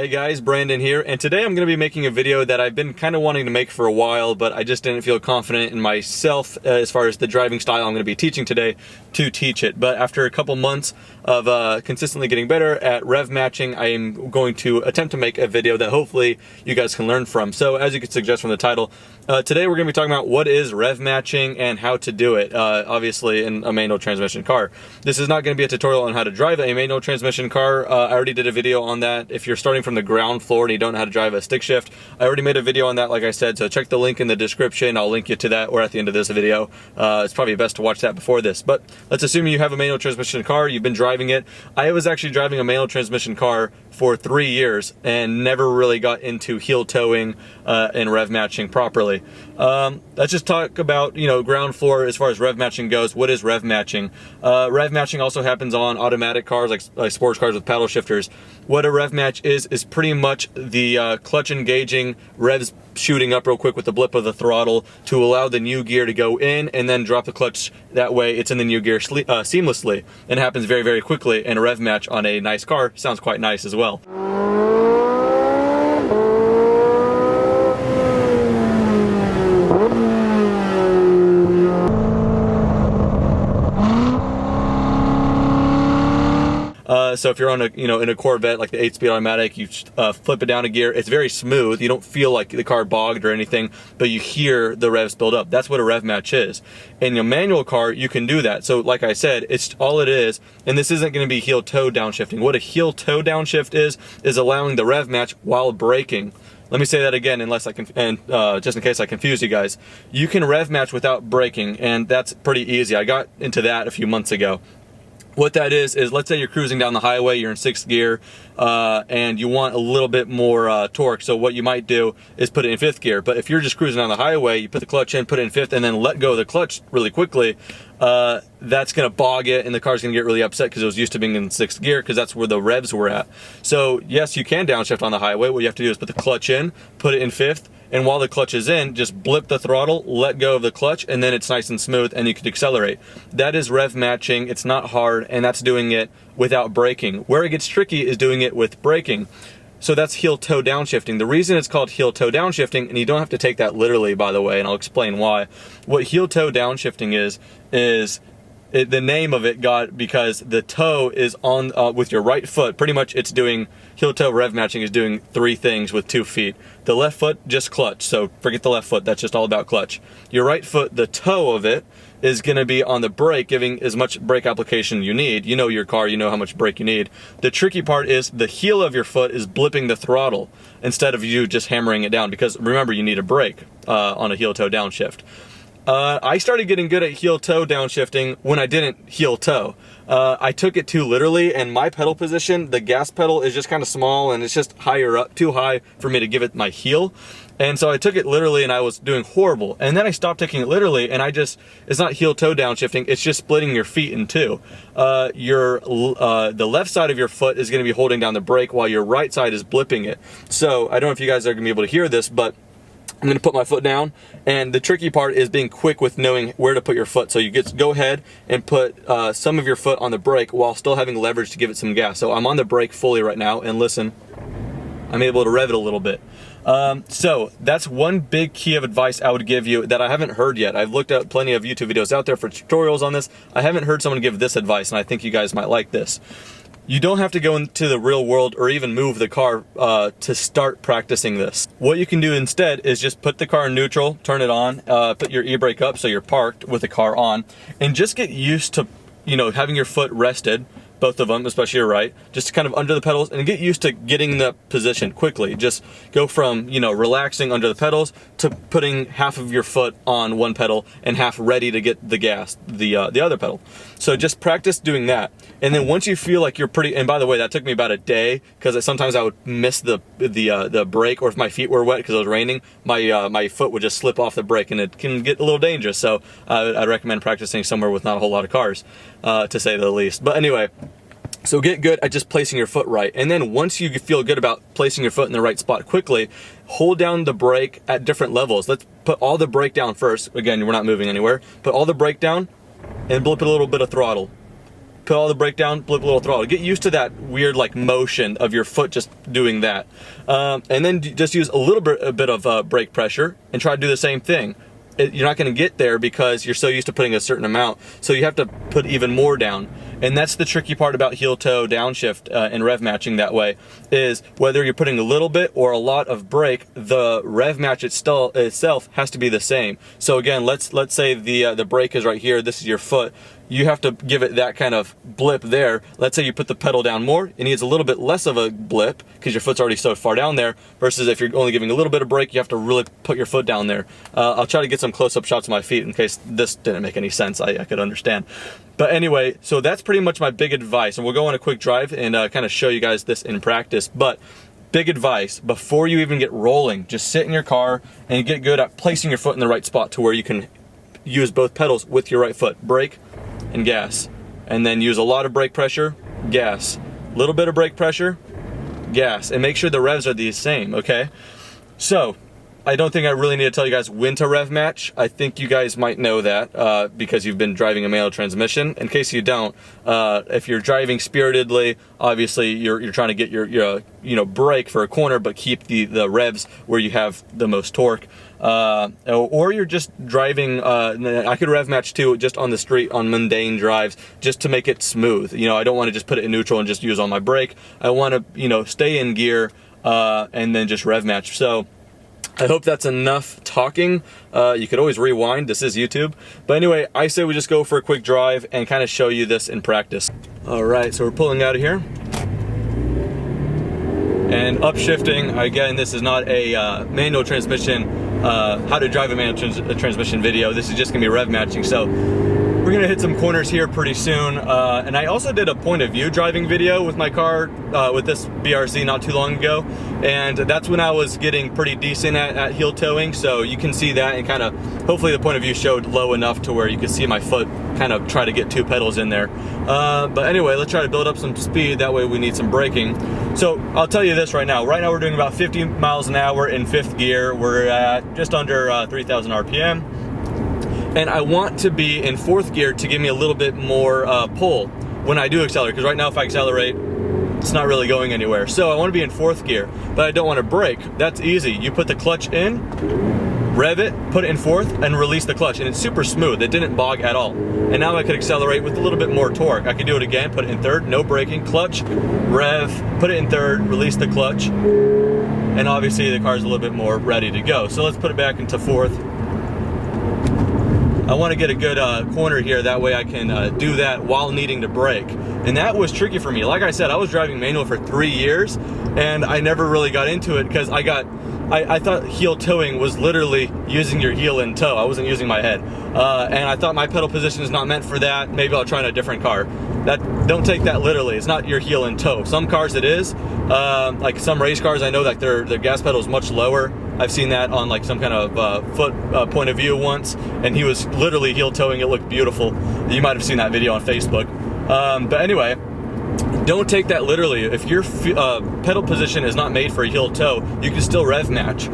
Hey guys, Brandon here, and today I'm going to be making a video that I've been kind of wanting to make for a while, but I just didn't feel confident in myself as far as the driving style I'm going to be teaching today to teach it. But after a couple months of consistently getting better at rev matching, I am going to attempt to make a video that hopefully you guys can learn from. So as you can suggest from the title, today we're going to be talking about what is rev matching and how to do it, obviously in a manual transmission car. This is not going to be a tutorial on how to drive a manual transmission car. I already did a video on that. If you're starting from the ground floor and you don't know how to drive a stick shift, I already made a video on that, like I said, so check the link in the description. I'll link you to that or at the end of this video. It's probably best to watch that before this, but let's assume you have a manual transmission car, you've been driving it. I was actually driving a manual transmission car for 3 years and never really got into heel towing and rev matching properly. Let's just talk about, ground floor as far as rev matching goes. What is rev matching? Rev matching also happens on automatic cars like sports cars with paddle shifters. What a rev match is pretty much the clutch engaging, revs shooting up real quick with the blip of the throttle to allow the new gear to go in and then drop the clutch. That way it's in the new gear seamlessly, and it happens very, very quickly. And a rev match on a nice car sounds quite nice as well. So if you're on a, in a Corvette, like the 8-speed automatic, you flip it down a gear, it's very smooth. You don't feel like the car bogged or anything, but you hear the revs build up. That's what a rev match is. In a manual car, you can do that. So like I said, it's all it is, and this isn't going to be heel toe downshifting. What a heel toe downshift is allowing the rev match while braking. Let me say that again, just in case I confuse you guys. You can rev match without braking, and that's pretty easy. I got into that a few months ago. What that is let's say you're cruising down the highway, you're in 6th gear, and you want a little bit more torque. So what you might do is put it in 5th gear. But if you're just cruising down the highway, you put the clutch in, put it in 5th, and then let go of the clutch really quickly, that's going to bog it, and the car's going to get really upset because it was used to being in 6th gear because that's where the revs were at. So yes, you can downshift on the highway. What you have to do is put the clutch in, put it in 5th, and while the clutch is in, just blip the throttle, let go of the clutch, and then it's nice and smooth and you can accelerate. That is rev matching. It's not hard, and that's doing it without braking. Where it gets tricky is doing it with braking. So that's heel toe downshifting. The reason it's called heel toe downshifting, and you don't have to take that literally, by the way, and I'll explain why. What heel toe downshifting is the name of it got because the toe is on with your right foot. Pretty much it's doing, heel toe rev matching is doing 3 things with 2 feet. The left foot, just clutch, so forget the left foot, that's just all about clutch. Your right foot, the toe of it, is going to be on the brake, giving as much brake application you need. You know your car, you know how much brake you need. The tricky part is the heel of your foot is blipping the throttle instead of you just hammering it down, because remember, you need a brake on a heel toe downshift. I started getting good at heel toe downshifting when I didn't heel toe. I took it too literally, and my pedal position, the gas pedal, is just kind of small and it's just higher up, too high for me to give it my heel. And so I took it literally and I was doing horrible. And then I stopped taking it literally, and it's not heel toe downshifting, it's just splitting your feet in two. The left side of your foot is going to be holding down the brake while your right side is blipping it. So I don't know if you guys are going to be able to hear this, but I'm going to put my foot down, and the tricky part is being quick with knowing where to put your foot. So you go ahead and put some of your foot on the brake while still having leverage to give it some gas. So I'm on the brake fully right now, and listen, I'm able to rev it a little bit. So that's one big key of advice I would give you that I haven't heard yet. I've looked at plenty of YouTube videos out there for tutorials on this. I haven't heard someone give this advice, and I think you guys might like this. You don't have to go into the real world or even move the car to start practicing this. What you can do instead is just put the car in neutral, turn it on, put your e-brake up so you're parked with the car on, and just get used to, having your foot rested, both of them, especially your right, just kind of under the pedals, and get used to getting the position quickly. Just go from, relaxing under the pedals to putting half of your foot on one pedal and half ready to get the gas, the other pedal. So just practice doing that. And then once you feel like you're pretty, and by the way, that took me about a day, because sometimes I would miss the brake, or if my feet were wet because it was raining, my foot would just slip off the brake, and it can get a little dangerous. So I'd recommend practicing somewhere with not a whole lot of cars, to say the least. But anyway, so get good at just placing your foot right. And then once you feel good about placing your foot in the right spot quickly, hold down the brake at different levels. Let's put all the brake down first. Again, we're not moving anywhere. Put all the brake down and blip a little bit of throttle. put all the brake down, flip a little throttle. Get used to that weird like motion of your foot just doing that. And then just use a bit of brake pressure and try to do the same thing. You're not going to get there because you're so used to putting a certain amount, so you have to put even more down. And that's the tricky part about heel toe downshift and rev matching that way, is whether you're putting a little bit or a lot of brake, the rev match itself has to be the same. So again, let's say the brake is right here, this is your foot. You have to give it that kind of blip there. Let's say you put the pedal down more, it needs a little bit less of a blip because your foot's already so far down there, versus if you're only giving a little bit of brake, you have to really put your foot down there. I'll try to get some close-up shots of my feet in case this didn't make any sense. I could understand. But anyway, so that's pretty much my big advice. And we'll go on a quick drive and kind of show you guys this in practice. But big advice, before you even get rolling, just sit in your car and get good at placing your foot in the right spot to where you can use both pedals with your right foot. Brake and gas. And then use a lot of brake pressure, gas. A little bit of brake pressure, gas. And make sure the revs are the same, okay? So, I don't think I really need to tell you guys when to rev match. I think you guys might know that because you've been driving a manual transmission. In case you don't, if you're driving spiritedly, obviously you're trying to get your brake for a corner, but keep the revs where you have the most torque. Or you're just driving. I could rev match too, just on the street on mundane drives, just to make it smooth. I don't want to just put it in neutral and just use on my brake. I want to stay in gear and then just rev match. So I hope that's enough talking. You could always rewind, this is YouTube. But anyway, I say we just go for a quick drive and kind of show you this in practice. All right, so we're pulling out of here. And upshifting, again, this is not a manual transmission, how to drive a manual transmission video. This is just gonna be rev matching. So we're gonna hit some corners here pretty soon. And I also did a point of view driving video with my car, with this BRC not too long ago. And that's when I was getting pretty decent at heel toeing. So you can see that, and kind of, hopefully the point of view showed low enough to where you could see my foot kind of try to get two pedals in there. But anyway, let's try to build up some speed. That way we need some braking. So I'll tell you this right now. Right now we're doing about 50 miles an hour in fifth gear. We're at just under 3,000 RPM. And I want to be in fourth gear to give me a little bit more pull when I do accelerate, because right now if I accelerate, it's not really going anywhere. So I want to be in fourth gear, but I don't want to brake. That's easy. You put the clutch in, rev it, put it in fourth, and release the clutch, and it's super smooth. It didn't bog at all. And now I could accelerate with a little bit more torque. I could do it again, put it in third, no braking, clutch, rev, put it in third, release the clutch, and obviously the car's a little bit more ready to go. So let's put it back into fourth. I want to get a good corner here, that way I can do that while needing to brake. And that was tricky for me. Like I said, I was driving manual for 3 years, and I never really got into it because I thought heel toeing was literally using your heel in toe. I wasn't using my head. And I thought my pedal position is not meant for that. Maybe I'll try in a different car. Don't take that literally. It's not your heel in toe. Some cars it is. Like some race cars, I know that their gas pedal is much lower. I've seen that on like some kind of foot point of view once, and he was literally heel toeing. It looked beautiful. You might have seen that video on Facebook. But anyway, don't take that literally. If your pedal position is not made for a heel toe, you can still rev match.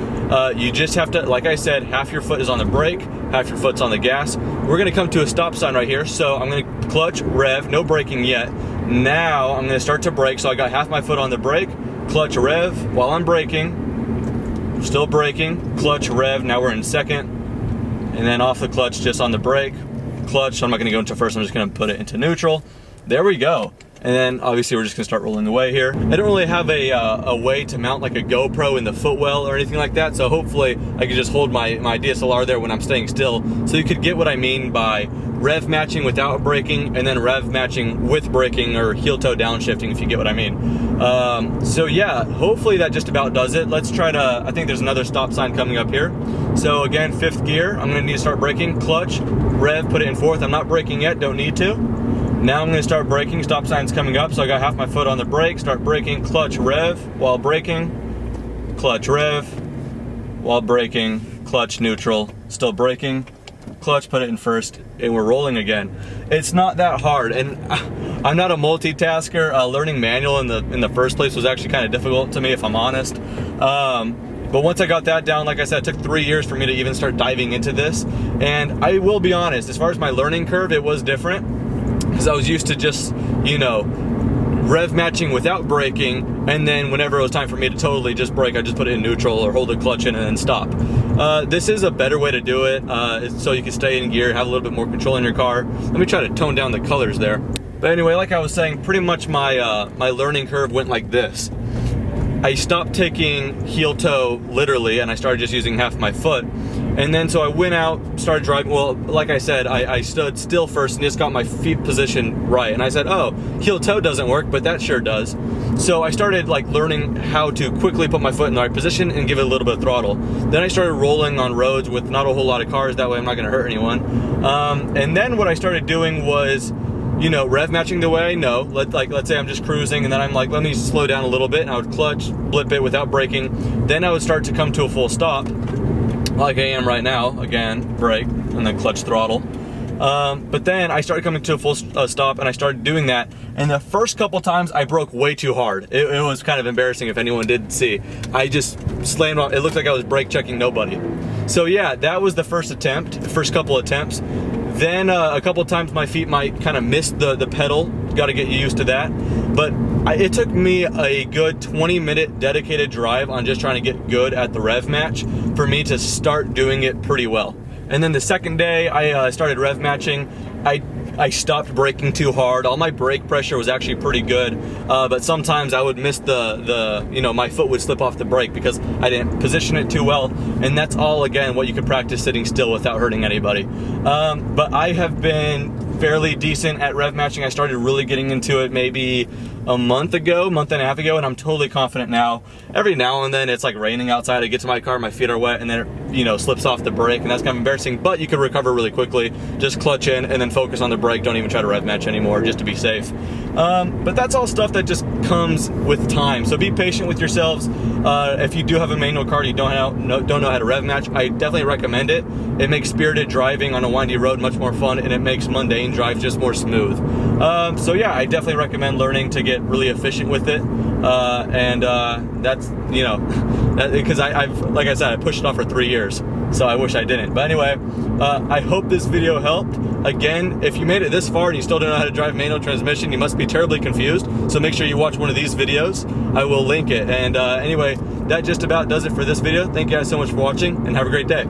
You just have to, like I said, half your foot is on the brake, half your foot's on the gas. We're gonna come to a stop sign right here, so I'm gonna clutch, rev, no braking yet. Now I'm gonna start to brake, so I got half my foot on the brake, clutch, rev, while I'm braking, still braking, clutch, rev, now we're in second, and then off the clutch, just on the brake, clutch, so I'm not gonna go into first, I'm just gonna put it into neutral. There we go. And then obviously we're just gonna start rolling away here. I don't really have a way to mount like a GoPro in the footwell or anything like that, so hopefully I can just hold my DSLR there when I'm staying still, so you could get what I mean by rev matching without braking, and then rev matching with braking, or heel toe downshifting, if you get what I mean. So yeah, hopefully that just about does it. Let's try to, I think there's another stop sign coming up here. So again, fifth gear, I'm gonna need to start braking, clutch, rev, put it in fourth. I'm not braking yet, don't need to. Now I'm gonna start braking, stop sign's coming up, so I got half my foot on the brake, start braking, clutch, rev, while braking, clutch, rev, while braking, clutch, neutral, still braking, clutch, put it in first, and we're rolling again. It's not that hard, and I'm not a multitasker. Learning manual in the first place was actually kind of difficult to me, if I'm honest. But once I got that down, like I said, it took 3 years for me to even start diving into this. And I will be honest, as far as my learning curve, it was different. Because because I was used to just, you know, rev matching without braking, and then whenever it was time for me to totally just brake, I just put it in neutral or hold the clutch in and then stop. This is a better way to do it, so you can stay in gear, have a little bit more control in your car. Let me try to tone down the colors there. But anyway, like I was saying, pretty much my my learning curve went like this. I stopped taking heel toe literally, and I started just using half my foot. And then so I went out, started driving. Well, like I said, I stood still first and just got my feet positioned right. And I said, oh, heel toe doesn't work, but that sure does. So I started like learning how to quickly put my foot in the right position and give it a little bit of throttle. Then I started rolling on roads with not a whole lot of cars. That way I'm not gonna hurt anyone. And then what I started doing was, you know, rev matching the way. No, let's say I'm just cruising, and then I'm like, let me slow down a little bit, and I would clutch, blip it without braking. Then I would start to come to a full stop, like I am right now. Again, brake, and then clutch throttle. But then I started coming to a full stop, and I started doing that. And the first couple times I broke way too hard. It was kind of embarrassing if anyone did see. I just slammed on, it looked like I was brake checking nobody. So yeah, that was the first attempt, the first couple attempts. Then a couple of times my feet might kind of miss the pedal. Got to get used to that. But it took me a good 20-minute dedicated drive on just trying to get good at the rev match for me to start doing it pretty well. And then the second day I started rev matching, I stopped braking too hard. All my brake pressure was actually pretty good, but sometimes I would miss you know, my foot would slip off the brake because I didn't position it too well. And that's all, again, what you could practice sitting still without hurting anybody. But I have been fairly decent at rev matching. I started really getting into it maybe a month and a half ago, and I'm totally confident now. Every now and then it's like raining outside, I get to my car, my feet are wet, and then it, you know, slips off the brake, and that's kind of embarrassing, but you can recover really quickly. Just clutch in and then focus on the brake. Don't even try to rev match anymore, just to be safe. But that's all stuff that just comes with time, so be patient with yourselves. If you do have a manual car and you don't know how to rev match, I definitely recommend it. It makes spirited driving on a windy road much more fun, and it makes mundane drives just more smooth. So yeah, I definitely recommend learning to get really efficient with it. That's, you know, because I've, like I said, I pushed it off for 3 years, so I wish I didn't. But anyway, I hope this video helped. Again, if you made it this far and you still don't know how to drive manual transmission, you must be terribly confused. So make sure you watch one of these videos. I will link it. And anyway, that just about does it for this video. Thank you guys so much for watching, and have a great day.